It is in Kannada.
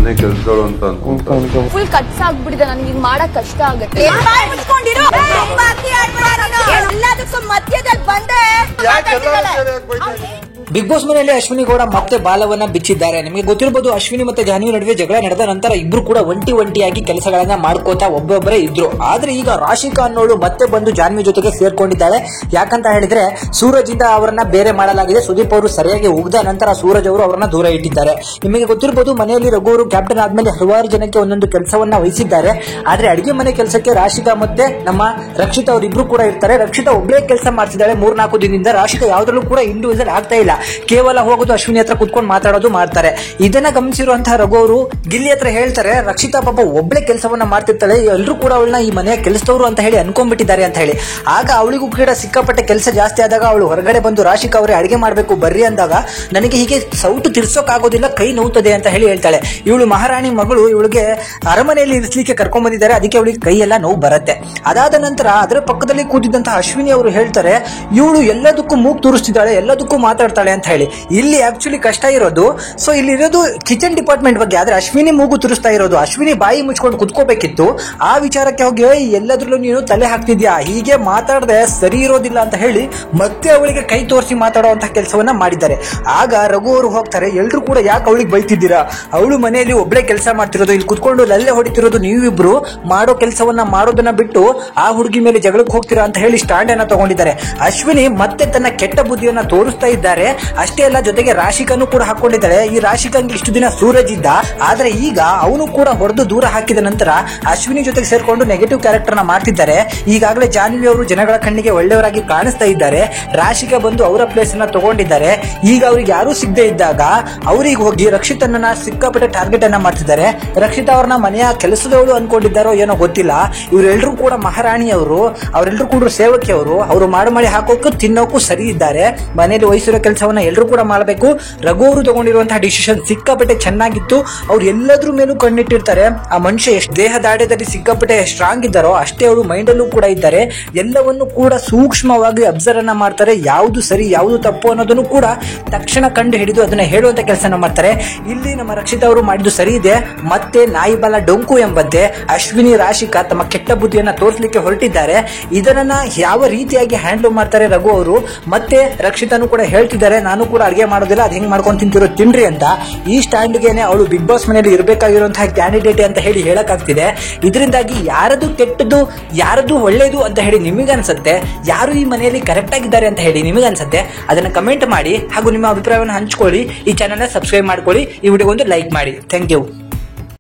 ಮನೆ ಕೆಲ್ಸಗಳು ಅಂತ ಅನ್ಕೊಂತಾರೆ. ಫುಲ್ ಕಟ್ಸ್ ಆಗ್ಬಿಟ್ಟಿದೆ, ನನ್ಗೆ ಈಗ ಮಾಡಕ್ ಕಷ್ಟ ಆಗುತ್ತೆ. ಮಧ್ಯದಲ್ಲಿ ಬಂದೆ ಬಿಗ್ ಬಾಸ್ ಮನೆಯಲ್ಲಿ ಅಶ್ವಿನಿ ಗೌಡ ಮತ್ತೆ ಬಾಲವನ್ನ ಬಿಚ್ಚಿದ್ದಾರೆ. ನಿಮಗೆ ಗೊತ್ತಿರಬಹುದು, ಅಶ್ವಿನಿ ಮತ್ತೆ ಜಾನ್ವಿ ನಡುವೆ ಜಗಳ ನಡೆದ ನಂತರ ಇಬ್ರು ಕೂಡ ಒಂಟಿಯಾಗಿ ಕೆಲಸಗಳನ್ನ ಮಾಡ್ಕೋತಾ ಒಬ್ಬೊಬ್ಬರೇ ಇದ್ರು. ಆದ್ರೆ ಈಗ ರಾಶಿಕಾ ಅನ್ನೋಳು ಮತ್ತೆ ಬಂದು ಜಾನ್ವಿ ಜೊತೆಗೆ ಸೇರ್ಕೊಂಡಿದ್ದಾಳೆ. ಯಾಕಂತ ಹೇಳಿದ್ರೆ ಸೂರಜ್ ಇಂದ ಅವರನ್ನ ಬೇರೆ ಮಾಡಲಾಗಿದೆ. ಸುದೀಪ್ ಅವರು ಸರಿಯಾಗಿ ಉಗ್ದ ನಂತರ ಸೂರಜ್ ಅವರು ಅವರನ್ನ ದೂರ ಇಟ್ಟಿದ್ದಾರೆ. ನಿಮಗೆ ಗೊತ್ತಿರಬಹುದು, ಮನೆಯಲ್ಲಿ ರಘು ಅವರು ಕ್ಯಾಪ್ಟನ್ ಆದ್ಮೇಲೆ ಹಲವಾರು ಜನಕ್ಕೆ ಒಂದೊಂದು ಕೆಲಸವನ್ನ ವಹಿಸಿದ್ದಾರೆ. ಆದ್ರೆ ಅಡಿಗೆ ಮನೆ ಕೆಲಸಕ್ಕೆ ರಾಶಿಕಾ ಮತ್ತೆ ನಮ್ಮ ರಕ್ಷಿತಾ ಅವರಿಬ್ರು ಕೂಡ ಇರ್ತಾರೆ. ರಕ್ಷಿತಾ ಒಬ್ಬಳೇ ಕೆಲಸ ಮಾಡ್ತಿದ್ದಾಳೆ 3-4 ದಿನದಿಂದ. ರಾಶಿಕಾ ಯಾವ್ದ್ರಲ್ಲೂ ಕೂಡ ಇಂಡಿವಿಜುವಲ್ ಆಗ್ತಾ ಇಲ್ಲ, ಕೇವಲ ಹೋಗೋದು ಅಶ್ವಿನಿ ಹತ್ರ ಕುತ್ಕೊಂಡು ಮಾತಾಡೋದು ಮಾಡ್ತಾರೆ. ಇದನ್ನ ಗಮನಿಸಿರುವಂತಹ ರಘು ಅವರು ಗಿಲ್ಲಿ ಹತ್ರ ಹೇಳ್ತಾರೆ, ರಕ್ಷಿತಾ ಪಾಪ ಒಬ್ಬಳೆ ಕೆಲಸವನ್ನ ಮಾಡ್ತಿರ್ತಾಳೆ, ಎಲ್ಲರೂ ಕೂಡ ಅವಳನ್ನ ಈ ಮನೆಯ ಕೆಲಸದವರು ಅಂತ ಹೇಳಿ ಅನ್ಕೊಂಡ್ಬಿಟ್ಟಿದ್ದಾರೆ ಅಂತ ಹೇಳಿ. ಆಗ ಅವಳಿಗೂ ಕೂಡ ಸಿಕ್ಕಾಪಟ್ಟೆ ಕೆಲಸ ಜಾಸ್ತಿ ಆದಾಗ ಅವಳು ಹೊರಗಡೆ ಬಂದು ರಾಶಿಕಾ ಅವರೇ ಅಡಿಗೆ ಮಾಡ್ಬೇಕು ಬರ್ರಿ ಅಂದಾಗ, ನನಗೆ ಹೀಗೆ ಸೌಟು ತಿರ್ಸೋಕ್ ಆಗೋದಿಲ್ಲ, ಕೈ ನೋವುತ್ತದೆ ಅಂತ ಹೇಳಿ ಹೇಳ್ತಾಳೆ. ಇವಳು ಮಹಾರಾಣಿ ಮಗಳು, ಇವಳಿಗೆ ಅರಮನೆಯಲ್ಲಿ ಇರಿಸಲಿಕ್ಕೆ ಕರ್ಕೊಂಡ್ ಬಂದಿದ್ದಾರೆ, ಅದಕ್ಕೆ ಅವಳಿಗೆ ಕೈ ಎಲ್ಲ ನೋವು ಬರುತ್ತೆ. ಅದಾದ ನಂತರ ಅದರ ಪಕ್ಕದಲ್ಲಿ ಕೂತಿದ್ದಂತಹ ಅಶ್ವಿನಿ ಅವರು ಹೇಳ್ತಾರೆ, ಇವಳು ಎಲ್ಲದಕ್ಕೂ ಮೂಗ್ ತೋರಿಸ್ತಿದ್ದಾಳೆ, ಎಲ್ಲದಕ್ಕೂ ಮಾತಾಡ್ತಾಳೆ ಅಂತ ಹೇಳಿ. ಇಲ್ಲಿ ಆಕ್ಚುಲಿ ಕಷ್ಟ ಇರೋದು, ಸೊ ಇಲ್ಲಿ ಇರೋದು ಕಿಚನ್ ಡಿಪಾರ್ಟ್ಮೆಂಟ್ ಬಗ್ಗೆ. ಆದ್ರೆ ಅಶ್ವಿನಿ ಮೂಗು ತುರಿಸ್ತಾ ಇರೋದು. ಅಶ್ವಿನಿ ಬಾಯಿ ಮುಚ್ಕೊಂಡು ಕುತ್ಕೋಬೇಕಿತ್ತು. ಆ ವಿಚಾರಕ್ಕೆ ಹೋಗಿ ಎಲ್ಲದ್ರಲ್ಲೂ ನೀನು ತಲೆ ಹಾಕ್ತಿದ್ಯಾ, ಹೀಗೆ ಮಾತಾಡದೆ ಸರಿ ಇರೋದಿಲ್ಲ ಅಂತ ಹೇಳಿ ಮತ್ತೆ ಅವಳಿಗೆ ಕೈ ತೋರಿಸಿ ಮಾತಾಡುವಂತಹ ಕೆಲಸವನ್ನ ಮಾಡಿದ್ದಾರೆ. ಆಗ ರಘು ಅವರು ಹೋಗ್ತಾರೆ, ಎಲ್ರು ಕೂಡ ಯಾಕೆ ಅವಳಿಗೆ ಬೈತಿದ್ದೀರಾ, ಅವಳು ಮನೆಯಲ್ಲಿ ಒಬ್ಬಳೇ ಕೆಲಸ ಮಾಡ್ತಿರೋದು, ಇಲ್ಲಿ ಕುತ್ಕೊಂಡು ಲಲ್ಲೆ ಹೊಡಿತಿರೋದು ನೀವಿಬ್ರು, ಮಾಡೋ ಕೆಲಸವನ್ನ ಮಾಡೋದನ್ನ ಬಿಟ್ಟು ಆ ಹುಡುಗಿ ಮೇಲೆ ಜಗಳಕ್ಕೆ ಹೋಗ್ತೀರಾ ಅಂತ ಹೇಳಿ ಸ್ಟ್ಯಾಂಡ್ ಅನ್ನ ತಗೊಂಡಿದ್ದಾರೆ. ಅಶ್ವಿನಿ ಮತ್ತೆ ತನ್ನ ಕೆಟ್ಟ ಬುದ್ಧಿಯನ್ನ ತೋರಿಸ್ತಾ ಇದ್ದಾರೆ. ಅಷ್ಟೇ ಅಲ್ಲ, ಜೊತೆಗೆ ರಾಶಿಕನು ಕೂಡ ಹಾಕೊಂಡಿದ್ದಾಳೆ. ಈ ರಾಶಿಕಂಗೆ ಇಷ್ಟು ದಿನ ಸೂರಜ್ ಇದ್ದ, ಆದ್ರೆ ಈಗ ಅವನು ಕೂಡ ಹೊಡೆದು ದೂರ ಹಾಕಿದ ನಂತರ ಅಶ್ವಿನಿ ಜೊತೆಗೆ ಸೇರ್ಕೊಂಡು ನೆಗೆಟಿವ್ ಕ್ಯಾರೆಕ್ಟರ್ ನ ಮಾಡ್ತಿದ್ದಾರೆ. ಈಗಾಗಲೇ ಜಾನ್ವಿ ಅವರು ಜನಗಳ ಕಣ್ಣಿಗೆ ಒಳ್ಳೆಯವರಾಗಿ ಕಾಣಿಸ್ತಾ ಇದ್ದಾರೆ. ರಾಶಿಕಾ ಬಂದು ಅವರ ಪ್ಲೇಸ್ ಅನ್ನ ತಗೊಂಡಿದ್ದಾರೆ. ಈಗ ಅವ್ರಿಗೆ ಯಾರು ಸಿಗದೆ ಇದ್ದಾಗ ಅವ್ರಿಗೆ ಹೋಗಿ ರಕ್ಷಿತನ್ನ ಸಿಕ್ಕಾಪಟ್ಟೆ ಟಾರ್ಗೆಟ್ ಅನ್ನ ಮಾಡ್ತಿದ್ದಾರೆ. ರಕ್ಷಿತಾ ಅವ್ರನ್ನ ಮನೆಯ ಕೆಲಸದವಳು ಅನ್ಕೊಂಡಿದ್ದಾರೋ ಏನೋ ಗೊತ್ತಿಲ್ಲ. ಇವರೆಲ್ಲರೂ ಕೂಡ ಮಹಾರಾಣಿಯವರು, ಅವರೆಲ್ಲರೂ ಕೂಡ ಸೇವಕಿಯವರು. ಅವರು ಮಾಡಿ ಹಾಕೋಕ್ಕೂ ತಿನ್ನೋಕ್ಕೂ ಸರಿ ಇದ್ದಾರೆ. ಮನೆಯಲ್ಲಿ ವಹಿಸಿರೋ ಕೆಲಸವನ್ನ ಎಲ್ಲರೂ ಕೂಡ ಮಾಡಬೇಕು. ರಘು ಅವರು ತಗೊಂಡಿರುವಂತಹ ಡಿಸಿಷನ್ ಸಿಕ್ಕಾಪಟ್ಟೆ ಚೆನ್ನಾಗಿತ್ತು. ಅವ್ರು ಎಲ್ಲದ್ರ ಮೇಲೂ ಕಣ್ಣಿಟ್ಟಿರ್ತಾರೆ. ಆ ಮನುಷ್ಯ ಎಷ್ಟು ದೇಹದಾಢ್ಯದಲ್ಲಿ ಸಿಕ್ಕಾಪಟ್ಟೆ ಸ್ಟ್ರಾಂಗ್ ಇದ್ದಾರೋ ಅಷ್ಟೇ ಅವರು ಮೈಂಡ್ ಅಲ್ಲೂ ಕೂಡ ಇದ್ದಾರೆ. ಎಲ್ಲವನ್ನು ಕೂಡ ಸೂಕ್ಷ್ಮವಾಗಿ ಅಬ್ಸರ್ವ್ ಅನ್ನ ಮಾಡ್ತಾರೆ. ಯಾವುದು ಸರಿ ಯಾವುದು ತಪ್ಪು ಅನ್ನೋದನ್ನು ಕೂಡ ತಕ್ಷಣ ಕಂಡು ಹಿಡಿದು ಅದನ್ನ ಹೇಳುವಂತ ಕೆಲಸನ ಮಾಡ್ತಾರೆ. ಇಲ್ಲಿ ನಮ್ಮ ರಕ್ಷಿತಾ ಅವರು ಮಾಡಿದ್ದು ಸರಿ ಇದೆ. ಮತ್ತೆ ನಾಯಿ ಬಾಲ ಡೊಂಕು ಎಂಬಂತೆ ಅಶ್ವಿನಿ ರಾಶಿಕಾ ತಮ್ಮ ಕೆಟ್ಟ ಬುದ್ಧಿಯನ್ನ ತೋರಿಸಲಿಕ್ಕೆ ಹೊರಟಿದ್ದಾರೆ. ಇದನ್ನ ಯಾವ ರೀತಿಯಾಗಿ ಹ್ಯಾಂಡಲ್ ಮಾಡ್ತಾರೆ ರಘು ಅವರು. ಮತ್ತೆ ರಕ್ಷಿತಾನು ಕೂಡ ಹೇಳ್ತಿದ್ದಾರೆ, ನಾನು ಕೂಡ ಅಡಿಗೆ ಮಾಡೋದಿಲ್ಲ, ಅದು ಹೆಂಗ್ ಮಾಡ್ಕೊಂಡು ತಿಂತಿರೋ ತಿನ್ರಿ ಅಂತ. ಈ ಸ್ಟ್ಯಾಂಡ್ಗೆನೆ ಅವಳು ಬಿಗ್ ಬಾಸ್ ಮನೆಯಲ್ಲಿ ಇರಬೇಕಾಗಿರುವಂತಹ ಕ್ಯಾಂಡಿಡೇಟ್ ಅಂತ ಹೇಳಿ ಹೇಳಕ್ಕಾಗ್ತಿದೆ. ಇದರಿಂದಾಗಿ ಯಾರದು ಕೆಟ್ಟದ್ದು ಯಾರದು ಒಳ್ಳೇದು ಅಂತ ಹೇಳಿ ನಿಮಗನ್ಸುತ್ತೆ, ಯಾರು ಈ ಮನೆಯಲ್ಲಿ ಕರೆಕ್ಟ್ ಆಗಿದ್ದಾರೆ ಅಂತ ಹೇಳಿ ನಿಮಗನ್ಸುತ್ತೆ, ಅದನ್ನ ಕಮೆಂಟ್ ಮಾಡಿ ಹಾಗೂ ನಿಮ್ಮ ಅಭಿಪ್ರಾಯವನ್ನು ಹಂಚ್ಕೊಳ್ಳಿ. ಈ ಚಾನೆಲ್ ಸಬ್ಸ್ಕ್ರೈಬ್ ಮಾಡ್ಕೊಳ್ಳಿ, ಈ ವಿಡಿಯೋಗೊಂದು ಲೈಕ್ ಮಾಡಿ. Thank you.